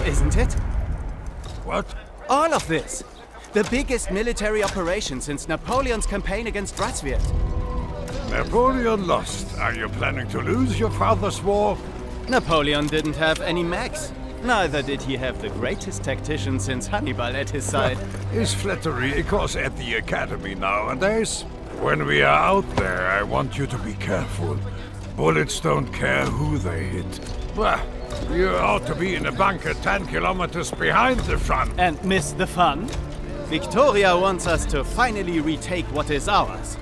isn't it? What? All of this. The biggest military operation since Napoleon's campaign against Ratswirt. Napoleon lost. Are you planning to lose your father's war? Napoleon didn't have any mechs. Neither did he have the greatest tactician since Hannibal at his side. Is flattery a course at the academy nowadays? When we are out there, I want you to be careful. Bullets don't care who they hit. Well, you ought to be in a bunker 10 kilometers behind the front. And miss the fun? Victoria wants us to finally retake what is ours.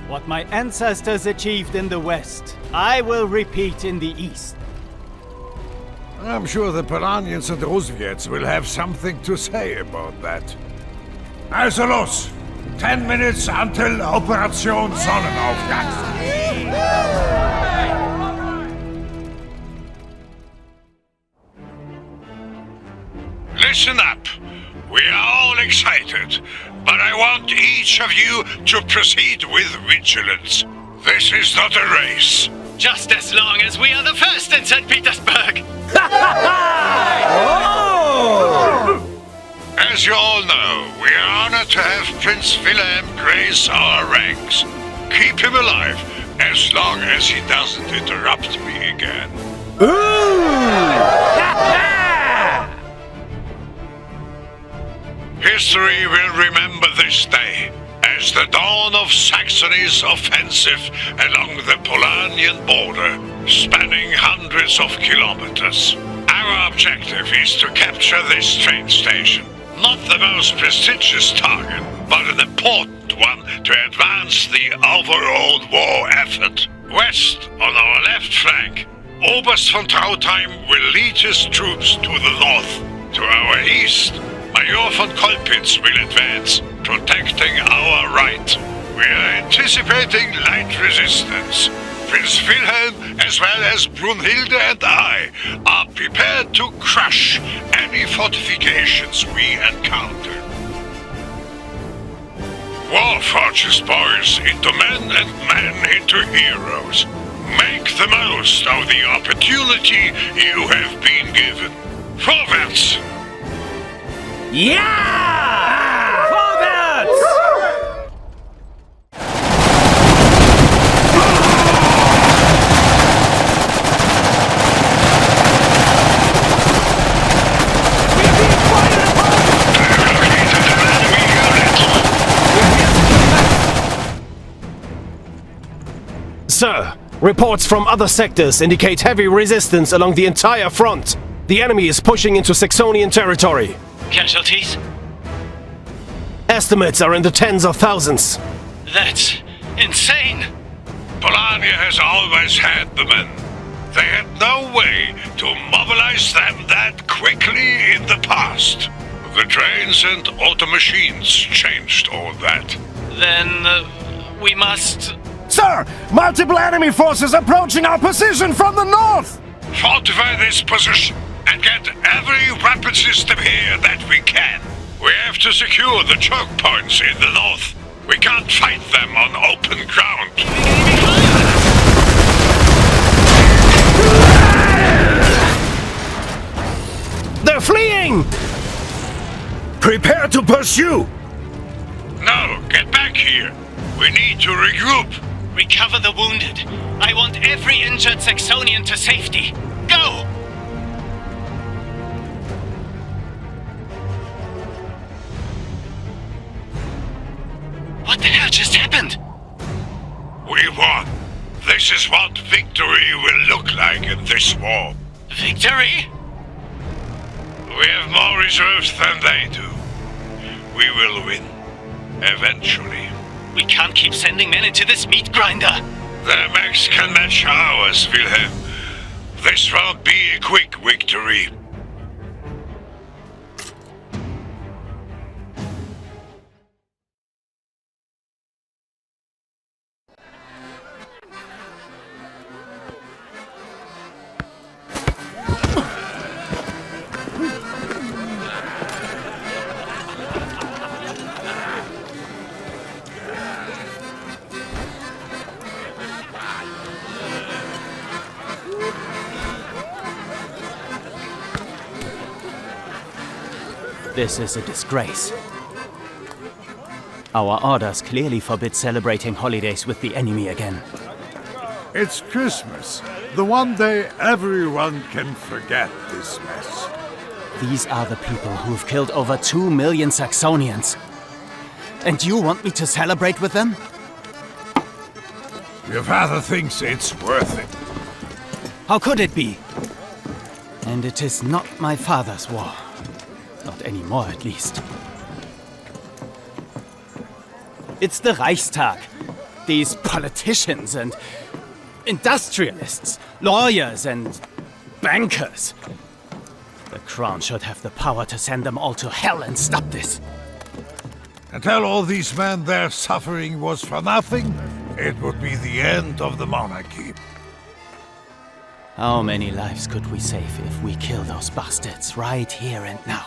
What my ancestors achieved in the west, I will repeat in the east. I'm sure the Polanians and Roswiets will have something to say about that. Also los! 10 minutes until Operation Sonnenaufgang. Listen up. We are all excited, but I want each of you to proceed with vigilance. This is not a race. Just as long as we are the first in St. Petersburg! As you all know, we are honored to have Prince Wilhelm grace our ranks. Keep him alive, as long as he doesn't interrupt me again. History will remember this day as the dawn of Saxony's offensive along the Polanian border, spanning hundreds of kilometers. Our objective is to capture this train station. Not the most prestigious target, but an important one to advance the overall war effort. West, on our left flank, Oberst von Trautheim will lead his troops to the north. To our east, Major von Kolpitz will advance, protecting our right. We are anticipating light resistance. Prince Wilhelm, as well as Brunhilde and I, are prepared to crush any fortifications we encounter. War forges boys into men and men into heroes. Make the most of the opportunity you have been given. Vorwärts! Yeah! Vorwärts! Sir, reports from other sectors indicate heavy resistance along the entire front. The enemy is pushing into Saxonian territory. Casualties? Estimates are in the tens of thousands. That's insane! Polania has always had the men. They had no way to mobilize them that quickly in the past. The trains and auto machines changed all that. Then we must... Sir! Multiple enemy forces approaching our position from the north! Fortify this position and get every weapon system here that we can. We have to secure the choke points in the north. We can't fight them on open ground. They're fleeing! Prepare to pursue! No, get back here. We need to regroup. Recover the wounded. I want every injured Saxonian to safety. Go! What the hell just happened? We won. This is what victory will look like in this war. Victory? We have more reserves than they do. We will win. Eventually. We can't keep sending men into this meat grinder. Their mechs can match ours, Wilhelm. This won't be a quick victory. This is a disgrace. Our orders clearly forbid celebrating holidays with the enemy again. It's Christmas, the one day everyone can forget this mess. These are the people who've killed over 2 million Saxonians. And you want me to celebrate with them? Your father thinks it's worth it. How could it be? And it is not my father's war. Not anymore, at least. It's the Reichstag. These politicians and industrialists, lawyers and bankers. The Crown should have the power to send them all to hell and stop this. And tell all these men their suffering was for nothing, it would be the end of the monarchy. How many lives could we save if we kill those bastards right here and now?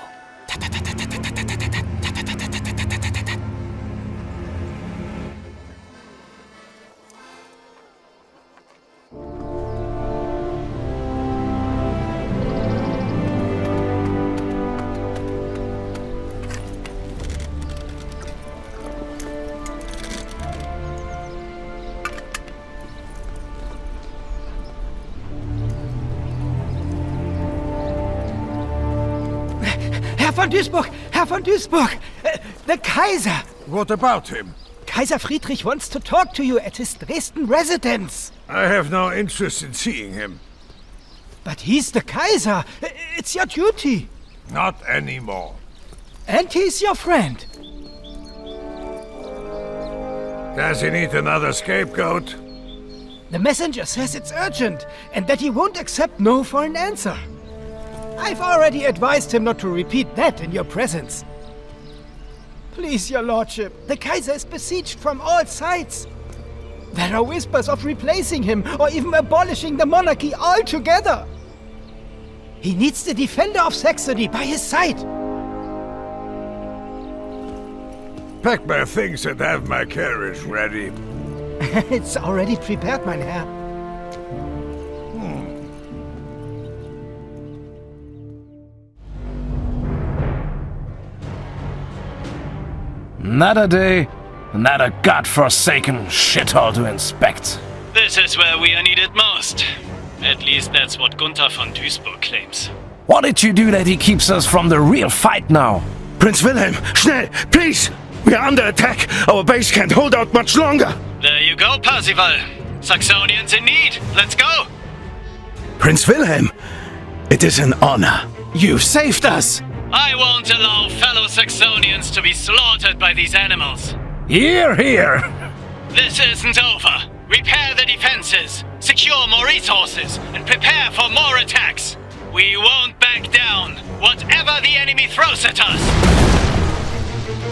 Herr von Duisburg! The Kaiser! What about him? Kaiser Friedrich wants to talk to you at his Dresden residence. I have no interest in seeing him. But he's the Kaiser. It's your duty. Not anymore. And he's your friend. Does he need another scapegoat? The messenger says it's urgent, and that he won't accept no for an answer. I've already advised him not to repeat that in your presence. Please, your lordship, the Kaiser is besieged from all sides. There are whispers of replacing him or even abolishing the monarchy altogether. He needs the defender of Saxony by his side. Pack my things and have my carriage ready. It's already prepared, mein Herr. Not a day, not a godforsaken shithole to inspect. This is where we are needed most. At least that's what Gunther von Duisburg claims. What did you do that he keeps us from the real fight now? Prince Wilhelm, schnell, please! We are under attack. Our base can't hold out much longer. There you go, Parzival. Saxonians in need. Let's go! Prince Wilhelm, it is an honor. You saved us! I won't allow fellow Saxonians to be slaughtered by these animals. Hear, hear! This isn't over. Repair the defenses, secure more resources, and prepare for more attacks. We won't back down, whatever the enemy throws at us.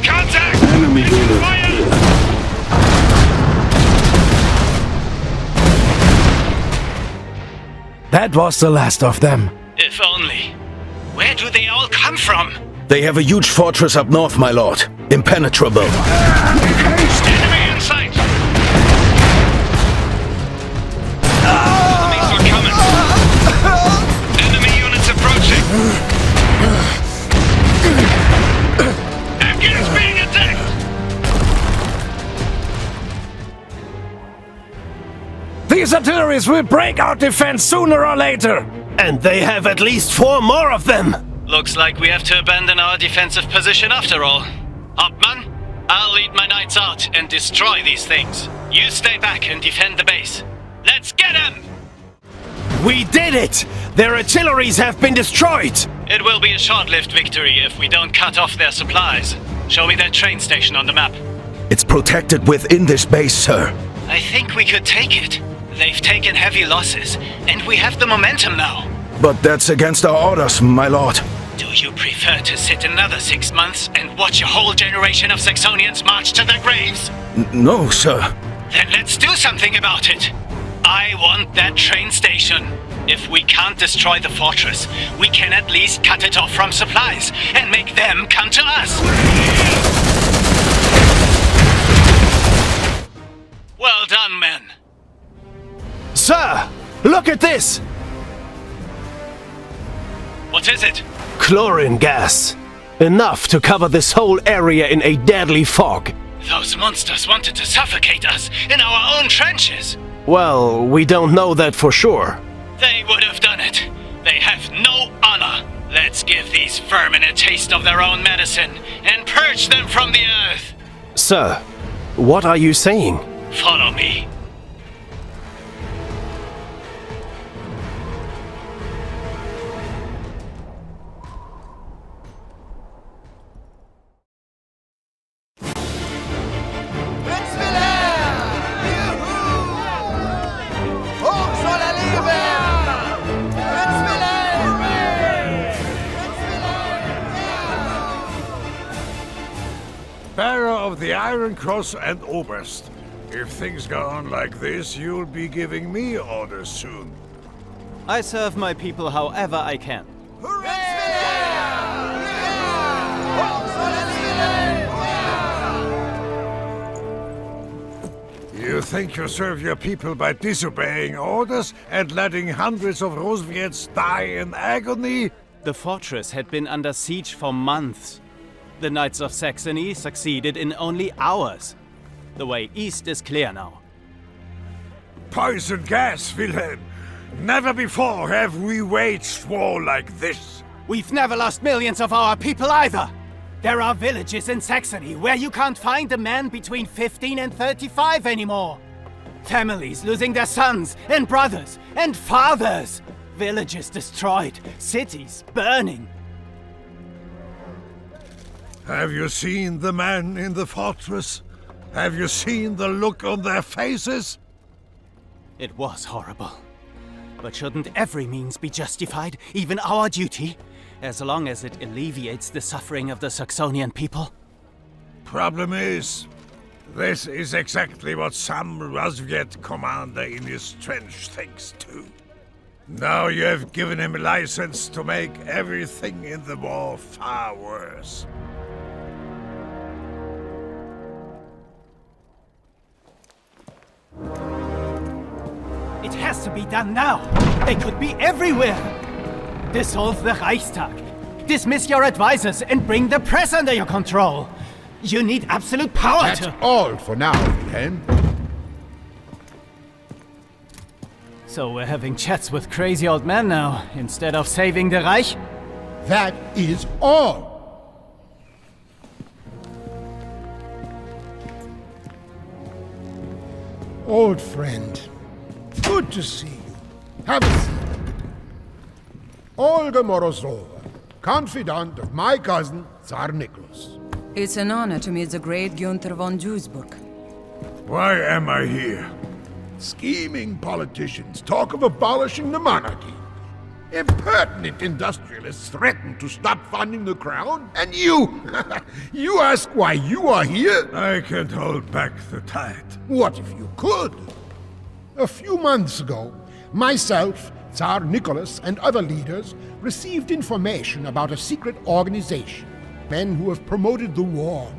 Contact! Enemy fire! That was the last of them. If only. Where do they all come from? They have a huge fortress up north, my lord. Impenetrable. Enemy in sight! Enemies are coming! Enemy units approaching! Afghan is being attacked! These artilleries will break our defense sooner or later! And they have at least 4 more of them! Looks like we have to abandon our defensive position after all. Hauptmann, I'll lead my knights out and destroy these things. You stay back and defend the base. Let's get them! We did it! Their artilleries have been destroyed! It will be a short-lived victory if we don't cut off their supplies. Show me that train station on the map. It's protected within this base, sir. I think we could take it. They've taken heavy losses, and we have the momentum now. But that's against our orders, my lord. Do you prefer to sit another 6 months and watch a whole generation of Saxonians march to their graves? No, sir. Then let's do something about it. I want that train station. If we can't destroy the fortress, we can at least cut it off from supplies and make them come to us. Well done, men. Sir! Look at this! What is it? Chlorine gas. Enough to cover this whole area in a deadly fog. Those monsters wanted to suffocate us in our own trenches. Well, we don't know that for sure. They would have done it. They have no honor. Let's give these vermin a taste of their own medicine and purge them from the earth. Sir, what are you saying? Follow me. Bearer of the Iron Cross and Oberst. If things go on like this, you'll be giving me orders soon. I serve my people however I can. You think you serve your people by disobeying orders and letting hundreds of Rosviets die in agony? The fortress had been under siege for months. The Knights of Saxony succeeded in only hours. The way east is clear now. Poison gas, Wilhelm! Never before have we waged war like this. We've never lost millions of our people either! There are villages in Saxony where you can't find a man between 15 and 35 anymore. Families losing their sons and brothers and fathers. Villages destroyed, cities burning. Have you seen the men in the fortress? Have you seen the look on their faces? It was horrible. But shouldn't every means be justified, even our duty, as long as it alleviates the suffering of the Saxonian people? Problem is, this is exactly what some Rosviet commander in his trench thinks too. Now you have given him a license to make everything in the war far worse. It has to be done now. They could be everywhere. Dissolve the Reichstag. Dismiss your advisors and bring the press under your control. You need absolute power That's all for now, Wilhelm. So we're having chats with crazy old men now, instead of saving the Reich? That is all. Old friend, good to see you. Have a seat. Olga Morozova, confidant of my cousin, Tsar Nicholas. It's an honor to meet the great Gunther von Duisburg. Why am I here? Scheming politicians talk of abolishing the monarchy. Impertinent industrialists threaten to stop funding the crown, and you ask why you are here? I can't hold back the tide. What if you could? A few months ago, myself, Tsar Nicholas, and other leaders received information about a secret organization. Men who have promoted the war,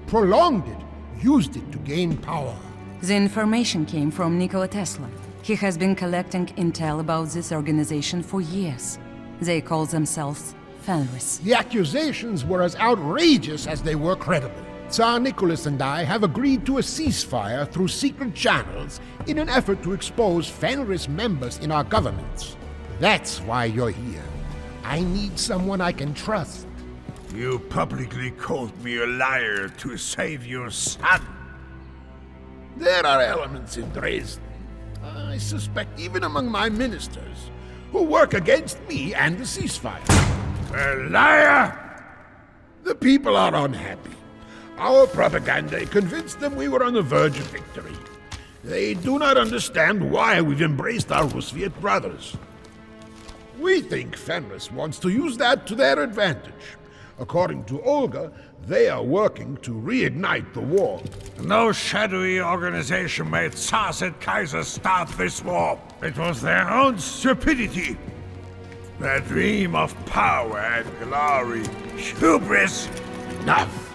prolonged it, used it to gain power. The information came from Nikola Tesla. He has been collecting intel about this organization for years. They call themselves Fenris. The accusations were as outrageous as they were credible. Tsar Nicholas and I have agreed to a ceasefire through secret channels in an effort to expose Fenris members in our governments. That's why you're here. I need someone I can trust. You publicly called me a liar to save your son. There are elements in Dresden, I suspect even among my ministers, who work against me and the ceasefire. A liar! The people are unhappy. Our propaganda convinced them we were on the verge of victory. They do not understand why we've embraced our Rusviet brothers. We think Fenris wants to use that to their advantage. According to Olga, they are working to reignite the war. No shadowy organization made Tsars and Kaisers start this war. It was their own stupidity. Their dream of power and glory. Hubris! Enough!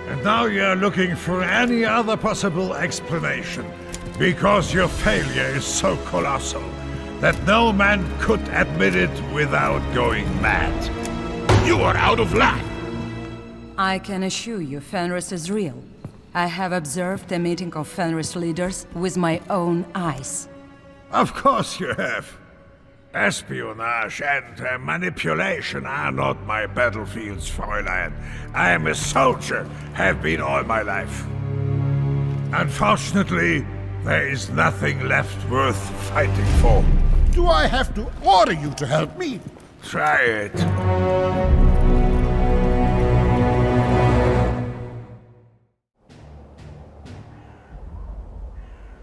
And now you're looking for any other possible explanation. Because your failure is so colossal that no man could admit it without going mad. You are out of line. I can assure you Fenris is real. I have observed the meeting of Fenris leaders with my own eyes. Of course you have. Espionage and manipulation are not my battlefields, Fräulein. I am a soldier, have been all my life. Unfortunately, there is nothing left worth fighting for. Do I have to order you to help me? Try it.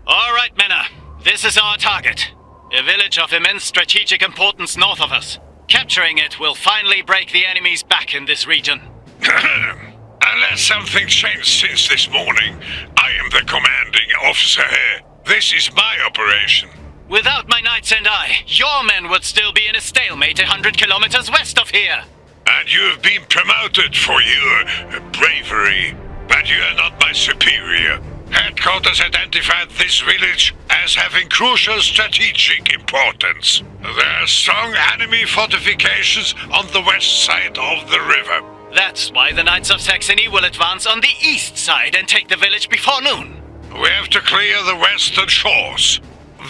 All right, Männer. This is our target. A village of immense strategic importance north of us. Capturing it will finally break the enemy's back in this region. Unless something changed since this morning, I am the commanding officer here. This is my operation. Without my knights and I, your men would still be in a stalemate 100 kilometers west of here. And you have been promoted for your bravery, but you are not my superior. Headquarters identified this village as having crucial strategic importance. There are strong enemy fortifications on the west side of the river. That's why the Knights of Saxony will advance on the east side and take the village before noon. We have to clear the western shores.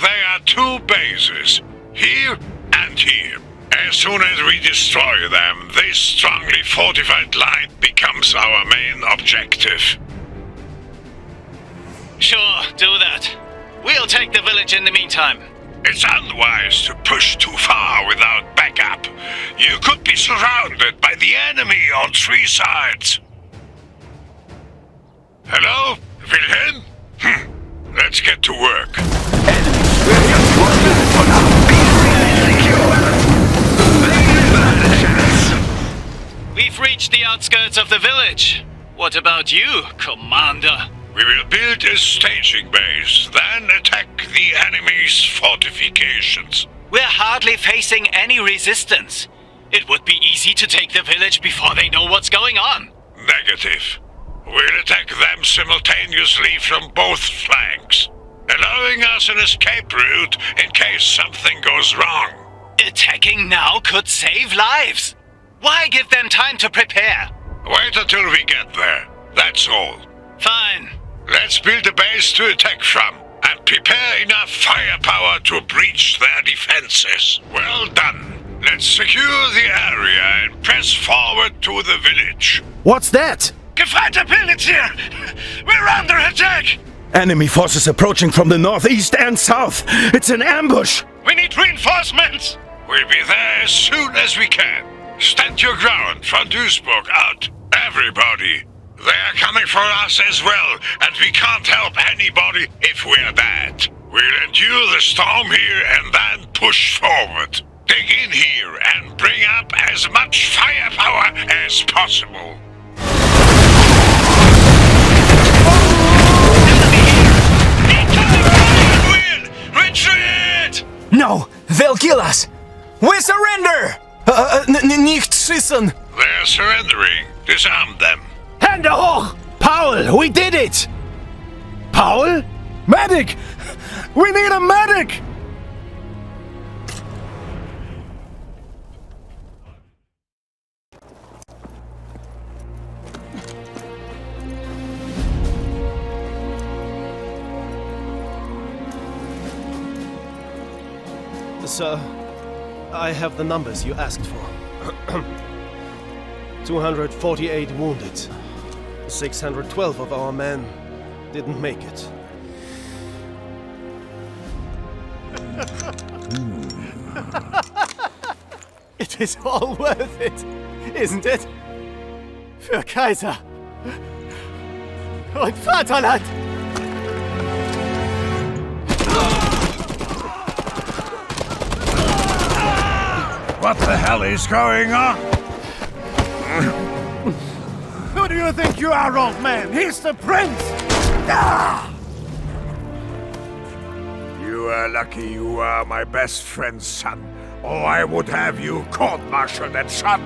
There are two bases, here and here. As soon as we destroy them, this strongly fortified line becomes our main objective. Sure, do that. We'll take the village in the meantime. It's unwise to push too far without backup. You could be surrounded by the enemy on three sides. Hello? Wilhelm? Let's get to work. We've reached the outskirts of the village. What about you, Commander? We will build a staging base, then attack the enemy's fortifications. We're hardly facing any resistance. It would be easy to take the village before they know what's going on. Negative. We'll attack them simultaneously from both flanks, allowing us an escape route in case something goes wrong. Attacking now could save lives. Why give them time to prepare? Wait until we get there. That's all. Fine. Let's build a base to attack from, and prepare enough firepower to breach their defenses. Well done. Let's secure the area and press forward to the village. What's that? Gefreiter We're under attack! Enemy forces approaching from the northeast and south. It's an ambush. We need reinforcements. We'll be there as soon as we can. Stand your ground, von Duisburg out. Everybody. They are coming for us as well, and we can't help anybody if we're dead. We'll endure the storm here and then push forward. Dig in here and bring up as much firepower as possible. Retreat! No! They'll kill us! We surrender! Nicht schießen! They're surrendering. Disarm them. Hände hoch! Paul, we did it! Paul? Medic! We need a medic! Sir, I have the numbers you asked for. 248 wounded. 612 of our men didn't make it. It is all worth it, isn't it? Für Kaiser und Vaterland! What the hell is going on? Who do you think you are, old man? He's the prince! You are lucky you are my best friend's son, or I would have you court-martialed and shot.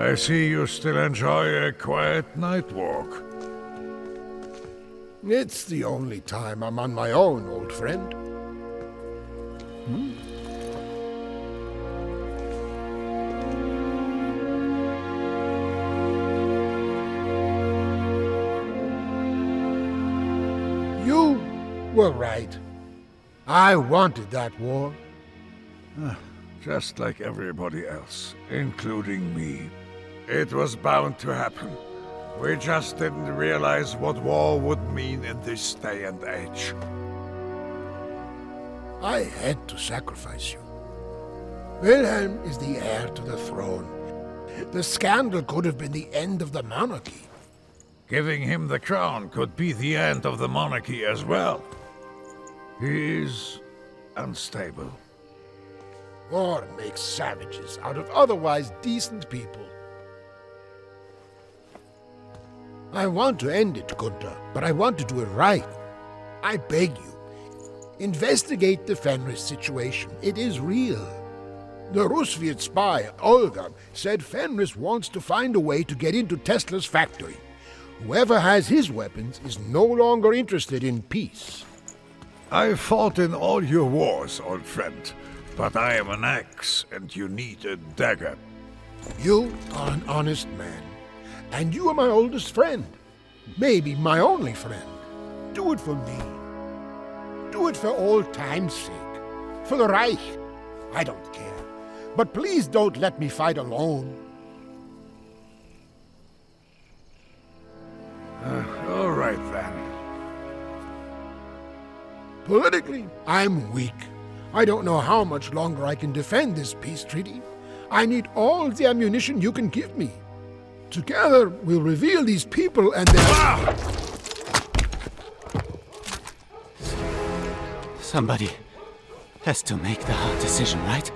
I see you still enjoy a quiet night walk. It's the only time I'm on my own, old friend. You were right. I wanted that war. Just like everybody else, including me. It was bound to happen. We just didn't realize what war would mean in this day and age. I had to sacrifice you. Wilhelm is the heir to the throne. The scandal could have been the end of the monarchy. Giving him the crown could be the end of the monarchy as well. He is unstable. War makes savages out of otherwise decent people. I want to end it, Gunther, but I want to do it right. I beg you, investigate the Fenris situation. It is real. The Rusviet spy, Olga, said Fenris wants to find a way to get into Tesla's factory. Whoever has his weapons is no longer interested in peace. I fought in all your wars, old friend, but I am an axe and you need a dagger. You are an honest man, and you are my oldest friend. Maybe my only friend. Do it for me. Do it for old time's sake. For the Reich. I don't care. But please don't let me fight alone. All right then. Politically, I'm weak. I don't know how much longer I can defend this peace treaty. I need all the ammunition you can give me. Together, we'll reveal these people and their... Somebody has to make the hard decision, right?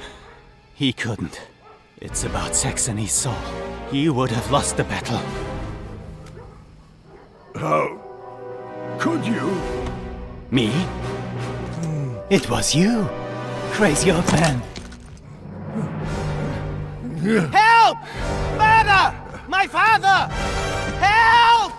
He couldn't. It's about Saxony's soul. He would have lost the battle. How could you? Me? It was you, crazy old man. Help! Murder! My father! Help!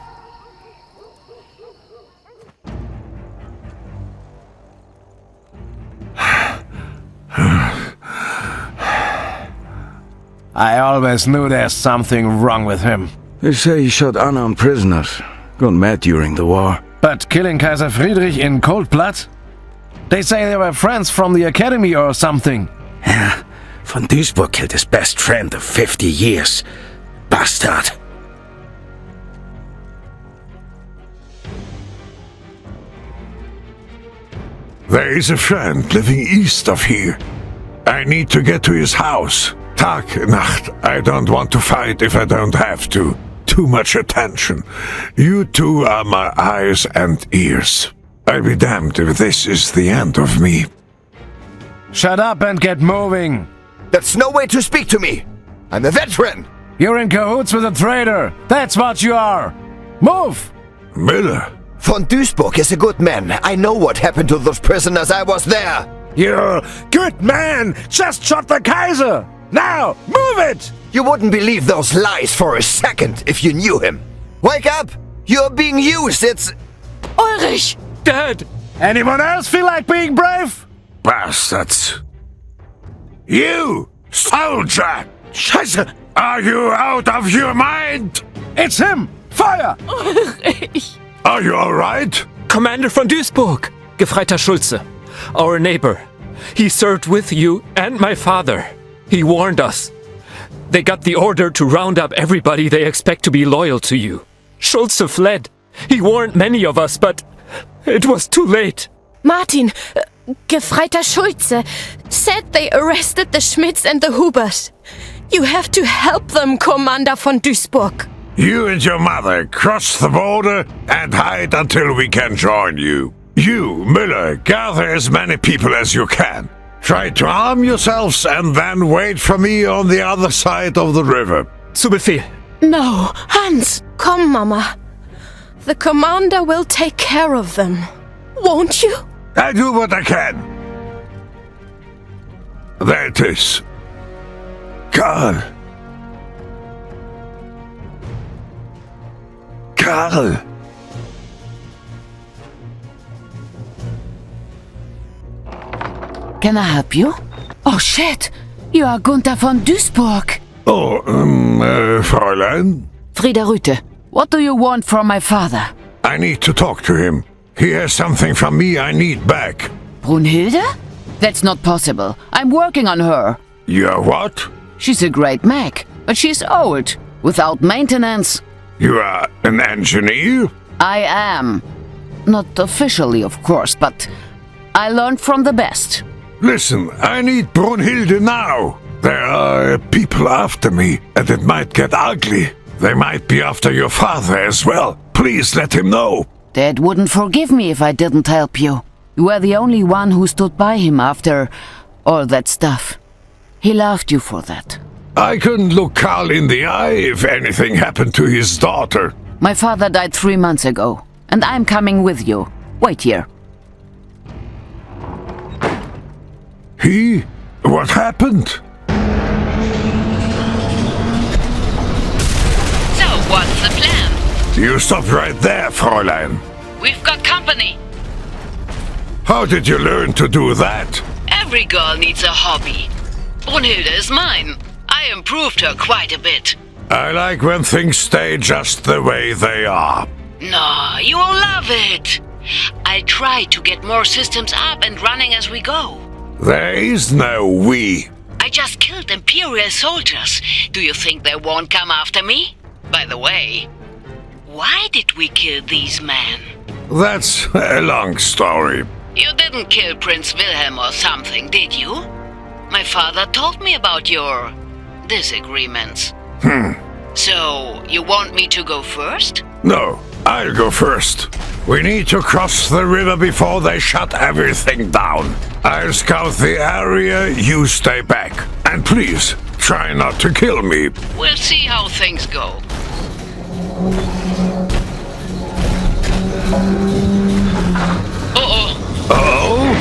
I always knew there's something wrong with him. They say he shot unarmed prisoners. Gone mad during the war. But killing Kaiser Friedrich in cold blood? They say they were friends from the academy or something. Yeah, von Duisburg killed his best friend of 50 years. Bastard. There is a friend living east of here. I need to get to his house. Tag, Nacht. I don't want to fight if I don't have to. Too much attention. You two are my eyes and ears. I'll be damned if this is the end of me. Shut up and get moving. That's no way to speak to me. I'm a veteran. You're in cahoots with a traitor. That's what you are. Move! Miller. Von Duisburg is a good man. I know what happened to those prisoners. I was there. You good man just shot the Kaiser. Now, move it! You wouldn't believe those lies for a second if you knew him. Wake up! You're being used. It's... Ulrich! Dad! Anyone else feel like being brave? Bastards. You, soldier! Scheiße! Are you out of your mind? It's him! Fire! Ulrich! Are you alright? Commander von Duisburg, Gefreiter Schulze, our neighbor. He served with you and my father. He warned us. They got the order to round up everybody they expect to be loyal to you. Schulze fled. He warned many of us, but it was too late. Martin, Gefreiter Schulze, said they arrested the Schmidts and the Hubers. You have to help them, Commander von Duisburg. You and your mother cross the border and hide until we can join you. You, Müller, gather as many people as you can. Try to arm yourselves and then wait for me on the other side of the river. Zu Befehl. No, Hans, come, Mama. The commander will take care of them. Won't you? I do what I can. There it is. God. Karl. Can I help you? Oh shit! You are Gunther von Duisburg. Oh, Fräulein? Frieda Rüthe, what do you want from my father? I need to talk to him. He has something from me I need back. Brunhilde? That's not possible. I'm working on her. You're what? She's a great mech, but she's old, without maintenance. You are an engineer? I am. Not officially, of course, but I learned from the best. Listen, I need Brunhilde now. There are people after me, and it might get ugly. They might be after your father as well. Please let him know. Dad wouldn't forgive me if I didn't help you. You were the only one who stood by him after all that stuff. He loved you for that. I couldn't look Karl in the eye if anything happened to his daughter. My father died 3 months ago, and I'm coming with you. Wait here. He? What happened? So, what's the plan? You stopped right there, Fräulein. We've got company. How did you learn to do that? Every girl needs a hobby. Brunhilde is mine. I improved her quite a bit. I like when things stay just the way they are. No, you will love it. I try to get more systems up and running as we go. There is no we. I just killed Imperial soldiers. Do you think they won't come after me? By the way, why did we kill these men? That's a long story. You didn't kill Prince Wilhelm or something, did you? My father told me about your disagreements. So, you want me to go first? No, I'll go first. We need to cross the river before they shut everything down. I'll scout the area, you stay back. And please, try not to kill me. We'll see how things go. Uh-oh. Uh-oh?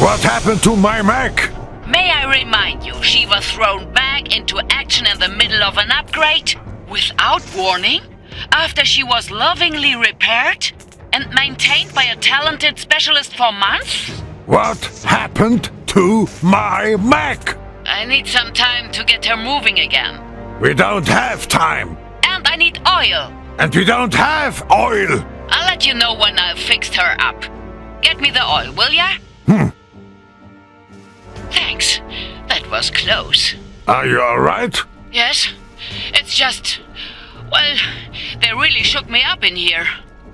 What happened to my mech? May I remind you, she was thrown back into action in the middle of an upgrade? Without warning? After she was lovingly repaired? And maintained by a talented specialist for months? What happened to my mech? I need some time to get her moving again. We don't have time. And I need oil. And we don't have oil. I'll let you know when I've fixed her up. Get me the oil, will ya? Thanks. That was close. Are you alright? Yes. It's just... well, they really shook me up in here.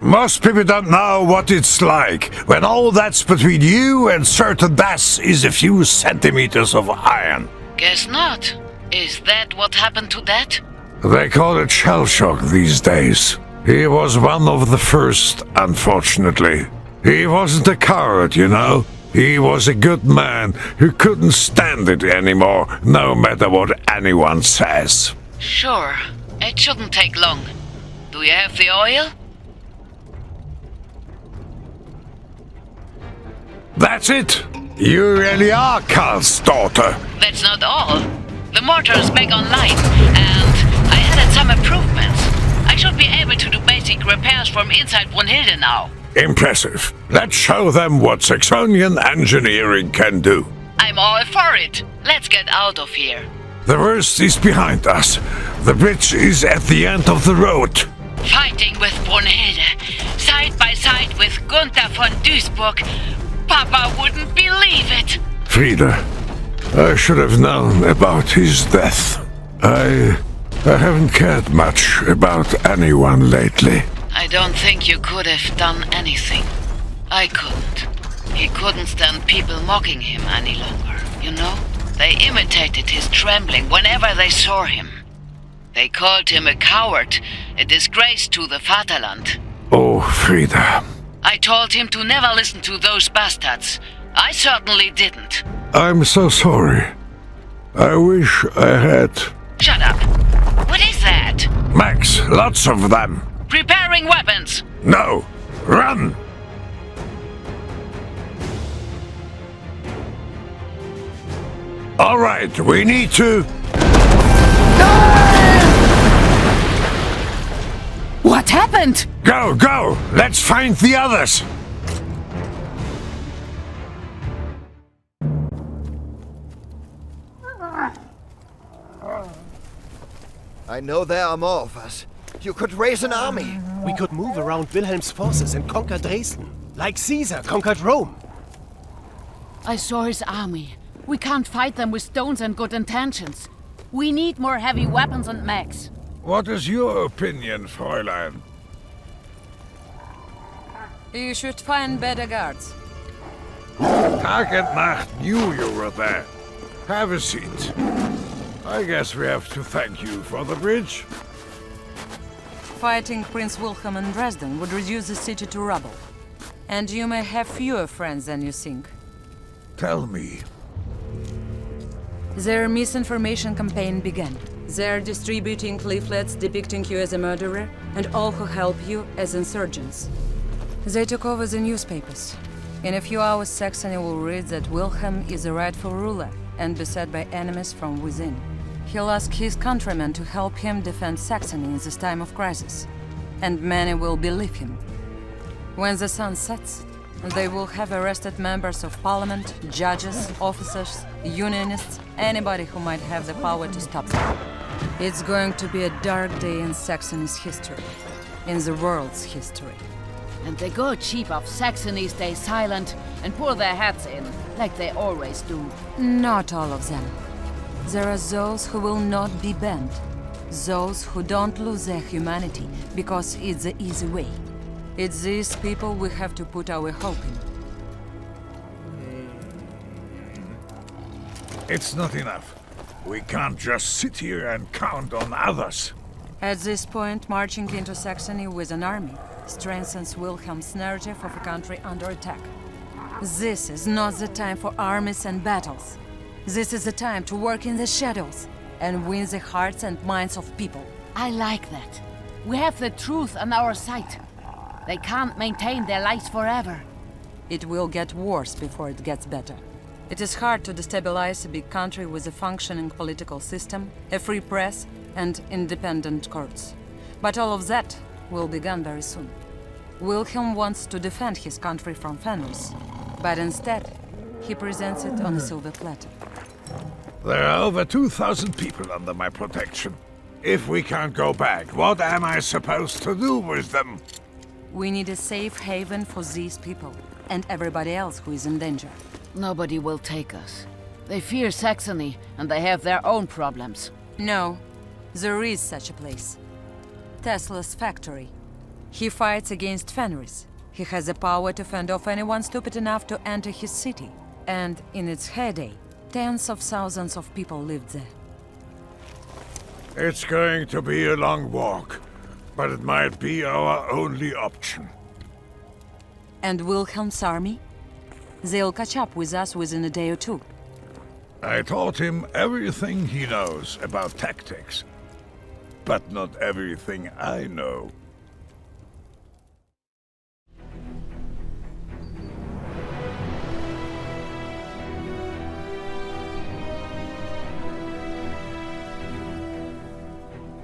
Most people don't know what it's like when all that's between you and certain death is a few centimeters of iron. Guess not. Is that what happened to that? They call it shell shock these days. He was one of the first, unfortunately. He wasn't a coward, you know. He was a good man who couldn't stand it anymore, no matter what anyone says. Sure. It shouldn't take long. Do you have the oil? That's it. You really are Karl's daughter. That's not all. The mortar is back online, and I added some improvements. I should be able to do basic repairs from inside Brunhilde now. Impressive. Let's show them what Saxonian engineering can do. I'm all for it. Let's get out of here. The worst is behind us. The bridge is at the end of the road. Fighting with Brunhilde, side by side with Gunther von Duisburg. Papa wouldn't believe it. Frieda, I should have known about his death. I haven't cared much about anyone lately. I don't think you could have done anything. I couldn't. He couldn't stand people mocking him any longer, you know? They imitated his trembling whenever they saw him. They called him a coward, a disgrace to the Vaterland. Oh, Frieda. I told him to never listen to those bastards. I certainly didn't. I'm so sorry. I wish I had... Shut up. What is that? Max, lots of them. Preparing weapons. No, run! All right, we need to... What happened? Go, go! Let's find the others! I know there are more of us. You could raise an army. We could move around Wilhelm's forces and conquer Dresden, like Caesar conquered Rome. I saw his army. We can't fight them with stones and good intentions. We need more heavy weapons and mechs. What is your opinion, Fräulein? You should find better guards. Tag and Nacht knew you were there. Have a seat. I guess we have to thank you for the bridge. Fighting Prince Wilhelm in Dresden would reduce the city to rubble. And you may have fewer friends than you think. Tell me. Their misinformation campaign began. They're distributing leaflets depicting you as a murderer and all who help you as insurgents. They took over the newspapers. In a few hours, Saxony will read that Wilhelm is a rightful ruler and beset by enemies from within. He'll ask his countrymen to help him defend Saxony in this time of crisis, and many will believe him. When the sun sets, they will have arrested members of parliament, judges, officers, unionists, anybody who might have the power to stop them. It's going to be a dark day in Saxony's history, in the world's history. And the good sheep of Saxony stay silent and pour their hats in, like they always do. Not all of them. There are those who will not be banned. Those who don't lose their humanity because it's the easy way. It's these people we have to put our hope in. It's not enough. We can't just sit here and count on others. At this point, marching into Saxony with an army strengthens Wilhelm's narrative of a country under attack. This is not the time for armies and battles. This is the time to work in the shadows and win the hearts and minds of people. I like that. We have the truth on our side. They can't maintain their lives forever. It will get worse before it gets better. It is hard to destabilize a big country with a functioning political system, a free press, and independent courts. But all of that will begin very soon. Wilhelm wants to defend his country from Fenris, but instead, he presents it on a silver platter. There are over 2,000 people under my protection. If we can't go back, what am I supposed to do with them? We need a safe haven for these people, and everybody else who is in danger. Nobody will take us. They fear Saxony, and they have their own problems. No, there is such a place. Tesla's factory. He fights against Fenris. He has the power to fend off anyone stupid enough to enter his city. And in its heyday, tens of thousands of people lived there. It's going to be a long walk, but it might be our only option. And Wilhelm's army? They'll catch up with us within a day or two. I taught him everything he knows about tactics, but not everything I know.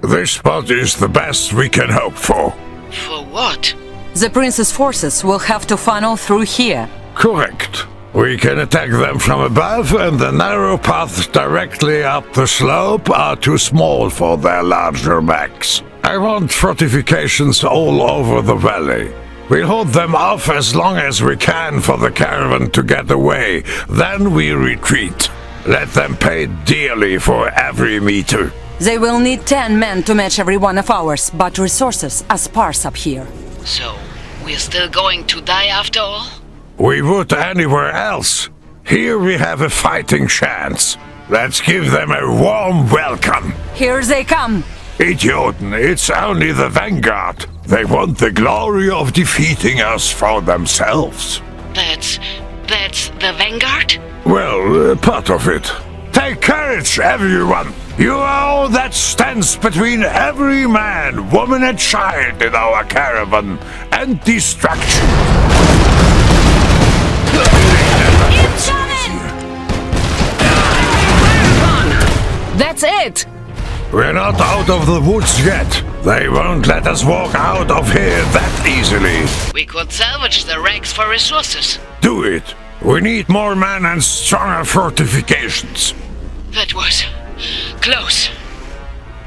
This spot is the best we can hope for. For what? The prince's forces will have to funnel through here. Correct. We can attack them from above, and the narrow paths directly up the slope are too small for their larger backs. I want fortifications all over the valley. We'll hold them off as long as we can for the caravan to get away. Then we retreat. Let them pay dearly for every meter. They will need 10 men to match every one of ours, but resources are sparse up here. So, we're still going to die after all? We would anywhere else. Here we have a fighting chance. Let's give them a warm welcome. Here they come. Idioten, it's only the vanguard. They want the glory of defeating us for themselves. That's the vanguard? Well, part of it. Take courage, everyone. You are all that stands between every man, woman and child in our caravan and destruction. That's it! We're not out of the woods yet. They won't let us walk out of here that easily. We could salvage the wrecks for resources. Do it. We need more men and stronger fortifications. That was close.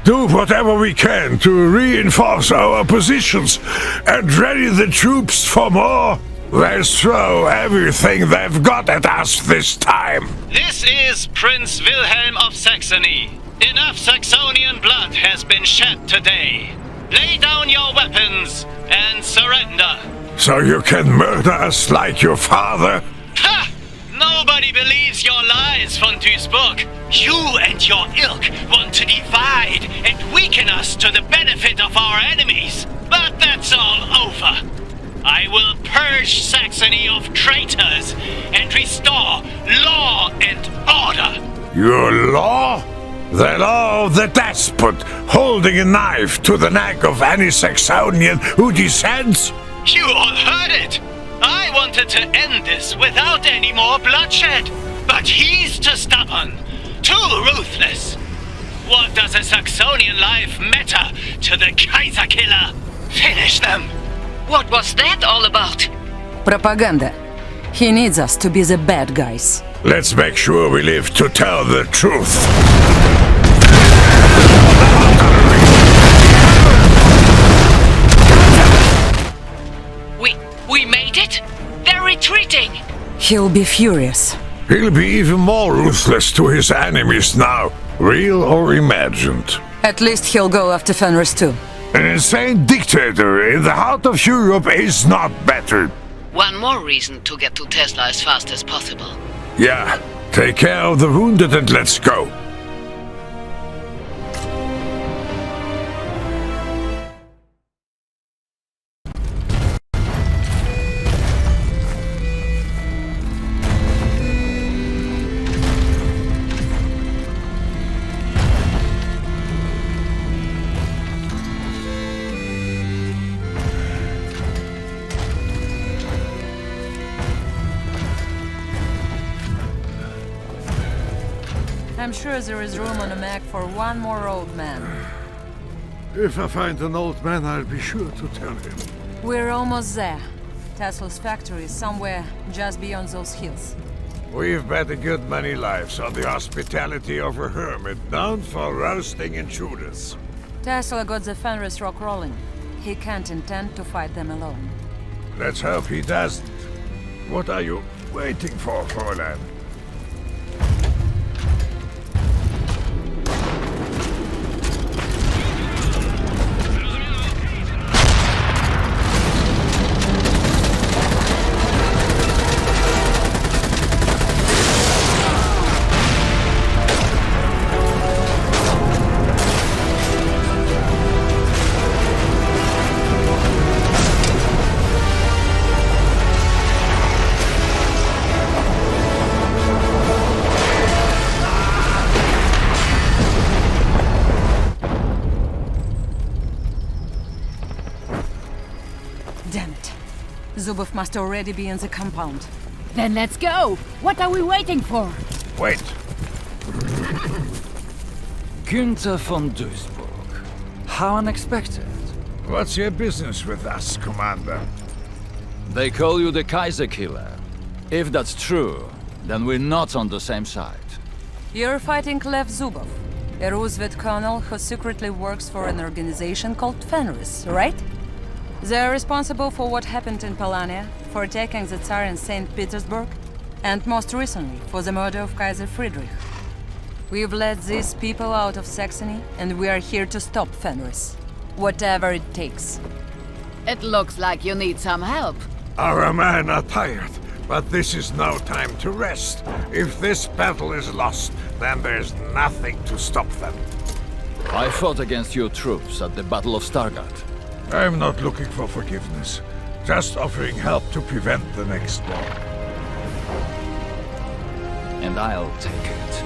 Do whatever we can to reinforce our positions and ready the troops for more. They'll throw everything they've got at us this time. This is Prince Wilhelm of Saxony. Enough Saxonian blood has been shed today. Lay down your weapons and surrender. So you can murder us like your father? Ha! Nobody believes your lies, von Duisburg. You and your ilk want to divide and weaken us to the benefit of our enemies. But that's all over. I will purge Saxony of traitors and restore law and order. Your law? The law of the despot, holding a knife to the neck of any Saxonian who dissents? You all heard it! I wanted to end this without any more bloodshed, but he's too stubborn, too ruthless. What does a Saxonian life matter to the Kaiser killer? Finish them! What was that all about? Propaganda. He needs us to be the bad guys. Let's make sure we live to tell the truth. We made it? They're retreating! He'll be furious. He'll be even more ruthless to his enemies now, real or imagined. At least he'll go after Fenris too. An insane dictator in the heart of Europe is not better. One more reason to get to Tesla as fast as possible. Yeah, take care of the wounded and let's go. I'm sure there is room on the map for one more old man. If I find an old man, I'll be sure to tell him. We're almost there. Tesla's factory is somewhere just beyond those hills. We've bet a good many lives on the hospitality of a hermit known for roasting intruders. Tesla got the Fenris rock rolling. He can't intend to fight them alone. Let's hope he doesn't. What are you waiting for, Fräulein? Damn it. Zubov must already be in the compound. Then let's go! What are we waiting for? Wait. Günther von Duisburg. How unexpected. What's your business with us, Commander? They call you the Kaiser killer. If that's true, then we're not on the same side. You're fighting Lev Zubov, a Roosevelt colonel who secretly works for an organization called Fenris, right? They're responsible for what happened in Polania, for taking the Tsar in St. Petersburg, and most recently for the murder of Kaiser Friedrich. We've let these people out of Saxony, and we are here to stop Fenris. Whatever it takes. It looks like you need some help. Our men are tired, but this is no time to rest. If this battle is lost, then there's nothing to stop them. I fought against your troops at the Battle of Stargard. I'm not looking for forgiveness, just offering help to prevent the next war. And I'll take it.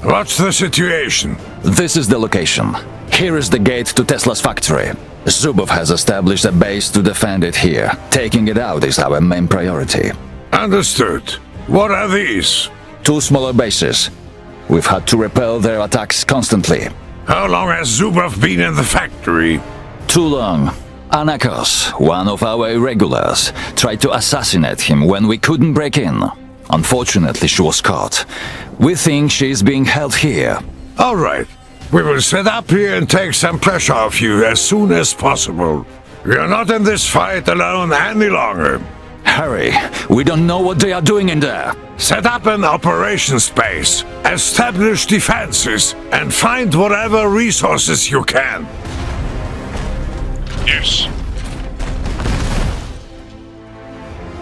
What's the situation? This is the location. Here is the gate to Tesla's factory. Zubov has established a base to defend it here. Taking it out is our main priority. Understood. What are these? 2 smaller bases. We've had to repel their attacks constantly. How long has Zubov been in the factory? Too long. Anakos, one of our irregulars, tried to assassinate him when we couldn't break in. Unfortunately, she was caught. We think she's being held here. All right. We will set up here and take some pressure off you as soon as possible. We are not in this fight alone any longer. Hurry. We don't know what they are doing in there. Set up an operations base, establish defenses, and find whatever resources you can. Yes.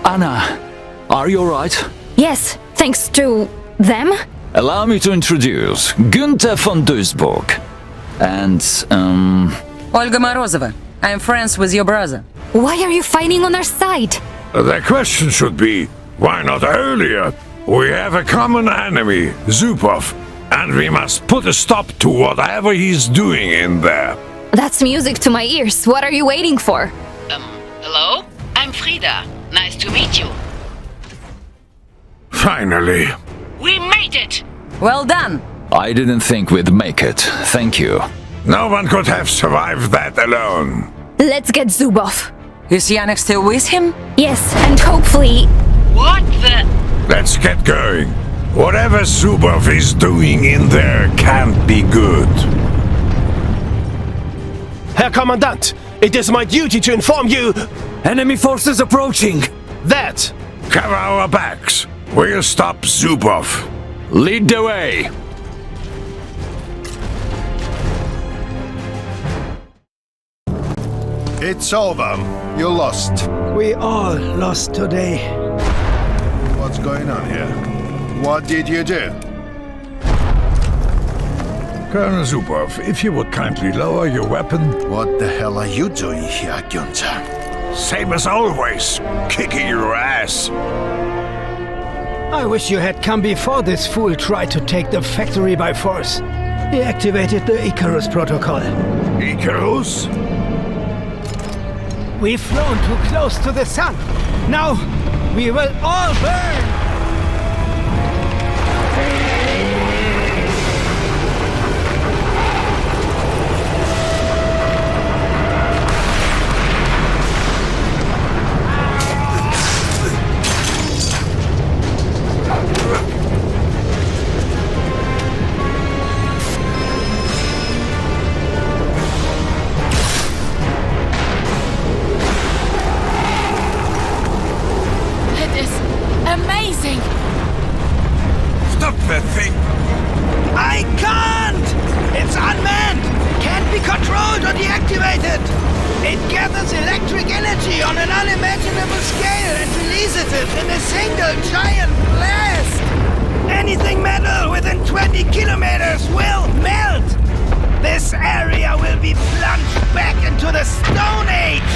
Anna, are you alright? Yes, thanks to them. Allow me to introduce Günther von Duisburg. And, Olga Morozova. I'm friends with your brother. Why are you fighting on our side? The question should be, why not earlier? We have a common enemy, Zubov, and we must put a stop to whatever he's doing in there. That's music to my ears. What are you waiting for? Hello? I'm Frida. Nice to meet you. Finally. We made it! Well done. I didn't think we'd make it. Thank you. No one could have survived that alone. Let's get Zubov. Is Yannick still with him? Yes, and hopefully... What the... Let's get going. Whatever Zubov is doing in there can't be good. Herr Kommandant, it is my duty to inform you... Enemy forces approaching! That... Cover our backs. We'll stop Zubov. Lead the way! It's over. You lost. We all lost today. What's going on here? What did you do? Colonel Zubov, if you would kindly lower your weapon. What the hell are you doing here, Günther? Same as always. Kicking your ass. I wish you had come before this fool tried to take the factory by force. He activated the Icarus protocol. Icarus? We've flown too close to the sun. Now, we will all burn! Amazing! Stop that thing! I can't! It's unmanned! Can't be controlled or deactivated! It gathers electric energy on an unimaginable scale and releases it in a single giant blast! Anything metal within 20 kilometers will melt! This area will be plunged back into the Stone Age!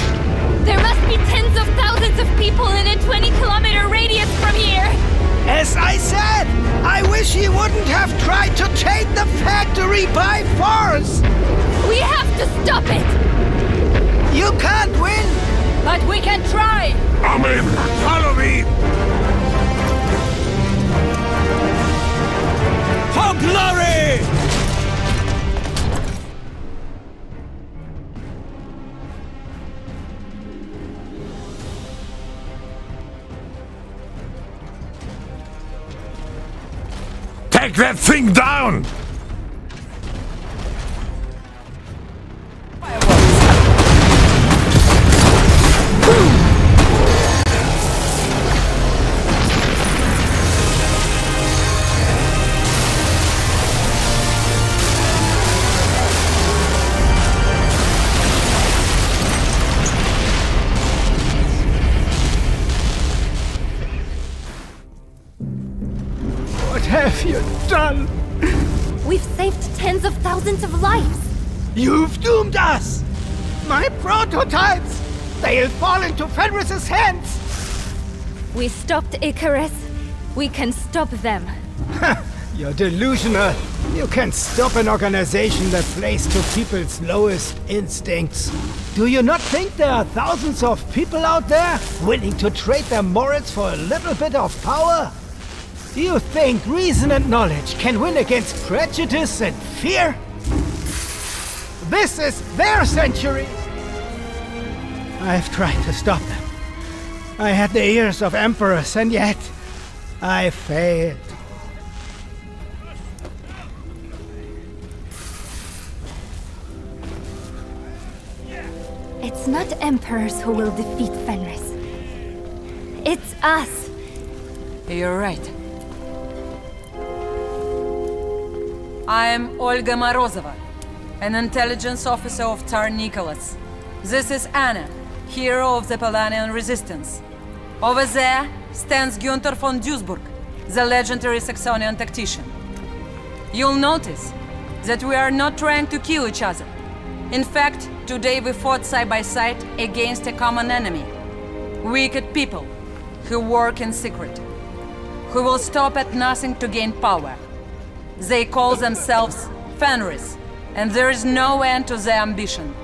There must be tens of thousands of people in a 20-kilometer radius from here! As I said, I wish he wouldn't have tried to take the factory by force! We have to stop it! You can't win! But we can try! Amen! Follow me! For glory! Take that thing down! What have you done? We've saved tens of thousands of lives! You've doomed us! My prototypes! They'll fall into Fenris's hands! We stopped Icarus. We can stop them. You're delusional. You can stop an organization that plays to people's lowest instincts. Do you not think there are thousands of people out there willing to trade their morals for a little bit of power? Do you think reason and knowledge can win against prejudice and fear? This is their century! I've tried to stop them. I had the ears of emperors, and yet I failed. It's not emperors who will defeat Fenris. It's us. You're right. I'm Olga Morozova, an intelligence officer of Tsar Nicholas. This is Anna, hero of the Polanian resistance. Over there stands Günther von Duisburg, the legendary Saxonian tactician. You'll notice that we are not trying to kill each other. In fact, today we fought side by side against a common enemy. Wicked people who work in secret, who will stop at nothing to gain power. They call themselves Fenris, and there is no end to their ambition.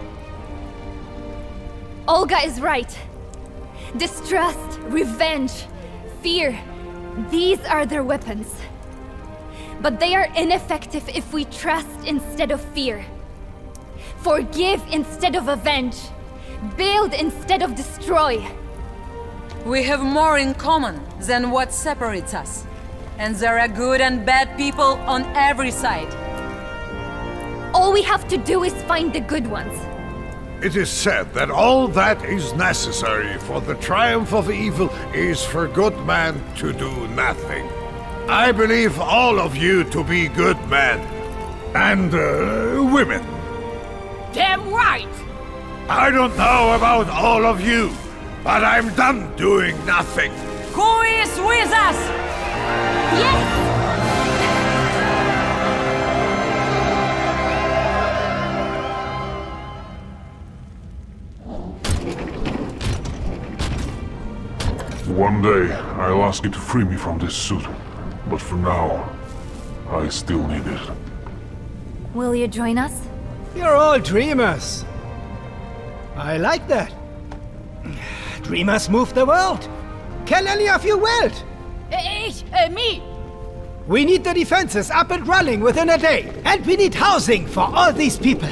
Olga is right. Distrust, revenge, fear, these are their weapons. But they are ineffective if we trust instead of fear. Forgive instead of avenge. Build instead of destroy. We have more in common than what separates us. And there are good and bad people on every side. All we have to do is find the good ones. It is said that all that is necessary for the triumph of evil is for good men to do nothing. I believe all of you to be good men. And women. Damn right! I don't know about all of you, but I'm done doing nothing. Who is with us? Yes! One day, I'll ask you to free me from this suit. But for now, I still need it. Will you join us? You're all dreamers. I like that. Dreamers move the world. Can any of you weld? Me! We need the defenses up and running within a day. And we need housing for all these people.